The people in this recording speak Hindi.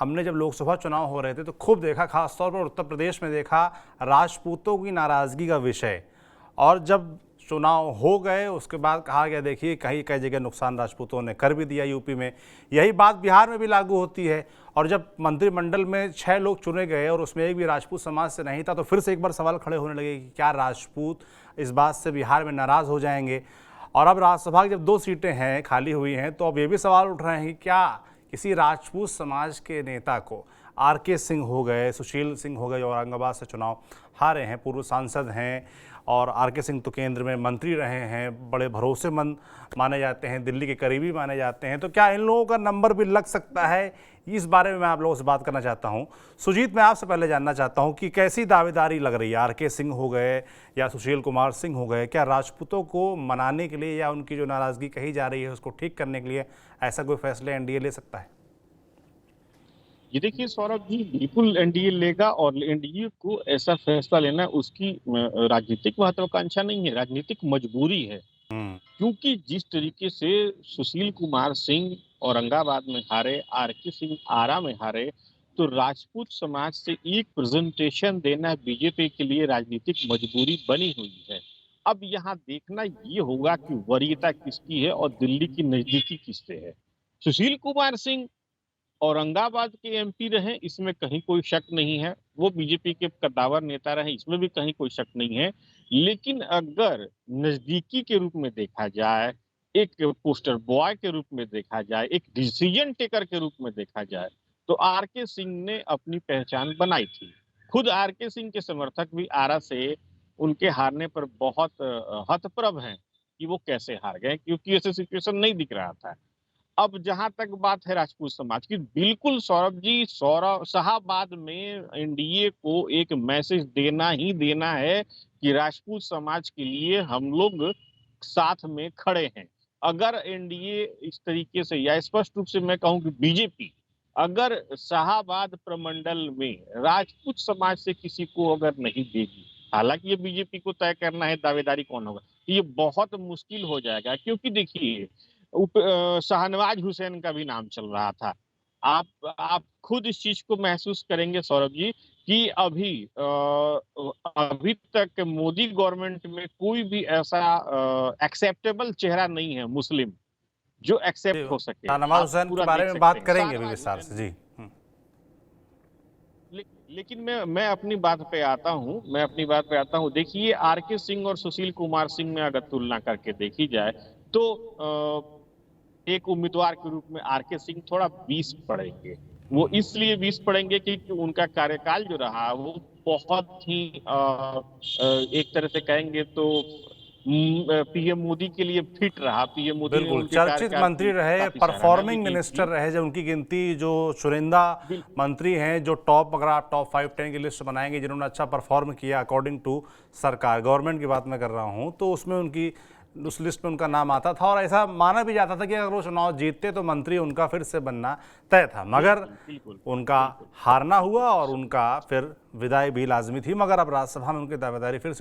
हमने जब लोकसभा चुनाव हो रहे थे तो खूब देखा, खासतौर पर उत्तर प्रदेश में देखा, राजपूतों की नाराज़गी का विषय। और जब चुनाव हो गए उसके बाद कहा गया देखिए कई कई जगह नुकसान राजपूतों ने कर भी दिया यूपी में। यही बात बिहार में भी लागू होती है। और जब मंत्रिमंडल में 6 लोग चुने गए और उसमें एक भी राजपूत समाज से नहीं था, तो फिर से एक बार सवाल खड़े होने लगे कि क्या राजपूत इस बात से बिहार में नाराज़ हो जाएंगे। और अब राज्यसभा की जब 2 सीटें हैं, खाली हुई हैं, तो अब ये भी सवाल उठ रहे हैं कि क्या किसी राजपूत समाज के नेता को, आर.के. सिंह हो गए, सुशील सिंह हो गए, औरंगाबाद से चुनाव हारे हैं, पूर्व सांसद हैं, और आर.के. सिंह तो केंद्र में मंत्री रहे हैं, बड़े भरोसेमंद माने जाते हैं, दिल्ली के करीबी माने जाते हैं, तो क्या इन लोगों का नंबर भी लग सकता है? इस बारे में मैं आप लोगों से बात करना चाहता हूं। सुजीत, मैं आपसे पहले जानना चाहता हूं कि कैसी दावेदारी लग रही है? आर.के. सिंह हो गए या सुशील कुमार सिंह हो गए, क्या राजपूतों को मनाने के लिए या उनकी जो नाराजगी कही जा रही है उसको ठीक करने के लिए ऐसा कोई फैसला एनडीए ले सकता है? ये देखिए सौरभ जी, बिल्कुल एनडीए लेगा और एनडीए को ऐसा फैसला लेना उसकी राजनीतिक महत्वाकांक्षा नहीं है, राजनीतिक मजबूरी है। क्योंकि जिस तरीके से सुशील कुमार सिंह औरंगाबाद में हारे, आर.के. सिंह आरा में हारे, तो राजपूत समाज से एक प्रेजेंटेशन देना बीजेपी के लिए राजनीतिक मजबूरी बनी हुई है। अब यहाँ देखना ये होगा कि वरीयता किसकी है और दिल्ली की नजदीकी किससे है। सुशील कुमार सिंह औरंगाबाद के एमपी रहे, इसमें कहीं कोई शक नहीं है। वो बीजेपी के कद्दावर नेता रहे, इसमें भी कहीं कोई शक नहीं है। लेकिन अगर नजदीकी के रूप में देखा जाए, एक पोस्टर बॉय के रूप में देखा जाए, एक डिसीजन टेकर के रूप में देखा जाए, तो आर.के. सिंह ने अपनी पहचान बनाई थी। खुद आर.के. सिंह के समर्थक भी आरा से उनके हारने पर बहुत हतप्रभ हैं कि वो कैसे हार गए, क्योंकि ऐसे सिचुएशन नहीं दिख रहा था। अब जहां तक बात है राजपूत समाज की, बिल्कुल सौरभ जी, शाहाबाद में एनडीए को एक मैसेज देना ही देना है कि राजपूत समाज के लिए हम लोग साथ में खड़े हैं। अगर एनडीए इस तरीके से, या स्पष्ट रूप से मैं कहूं कि बीजेपी अगर शाहाबाद प्रमंडल में राजपूत समाज से किसी को अगर नहीं देगी, हालांकि ये बीजेपी को तय करना है दावेदारी कौन होगा, तो ये बहुत मुश्किल हो जाएगा। क्योंकि देखिए शाहनवाज हुसैन का भी नाम चल रहा था। आप खुद इस चीज को महसूस करेंगे सौरभ जी कि अभी तक मोदी गवर्नमेंट में कोई भी ऐसा एक्सेप्टेबल चेहरा नहीं है मुस्लिम जो एक्सेप्ट हो सके। शाहनवाज आप हुसैन के पूरा बारे देख में सकते बात हैं करेंगे अभी शाहनवाज विस्तार हुसैन। से जी। लेकिन मैं अपनी बात पे आता हूँ। देखिए आर.के. सिंह और सुशील कुमार सिंह में अगर तुलना करके देखी जाए, तो एक उम्मीदवार के रूप में आर.के. सिंह थोड़ा 20 पड़ेंगे। वो इसलिए 20 पड़ेंगे क्योंकि उनका कार्यकाल जो रहा वो बहुत ही एक तरह से कहेंगे तो पीएम मोदी के लिए फिट रहा। पीएम मोदी ने बिल्कुल, उनके चर्चित कार्यकाल मंत्री की रहे, काफी सराहना भी परफॉर्मिंग की मिनिस्टर थी। रहे। जब उनकी गिनती जो चुनिंदा बिल्कुल मंत्री हैं, जो टॉप, अगर आप टॉप 5-10 की लिस्ट बनाएंगे जिन्होंने अच्छा परफॉर्म किया अकॉर्डिंग टू सरकार, गवर्नमेंट की बात मैं कर रहा हूं, तो उसमें उनकी उस लिस्ट में उनका नाम आता था। और ऐसा माना भी जाता था कि अगर वो चुनाव जीतते तो मंत्री उनका फिर से बनना तय था। मगर बिल्कुल बिल्कुल उनका बिल्कुल हारना हुआ और उनका फिर विदाई भी लाजमी थी। मगर अब राज्यसभा में उनकी दावेदारी फिर से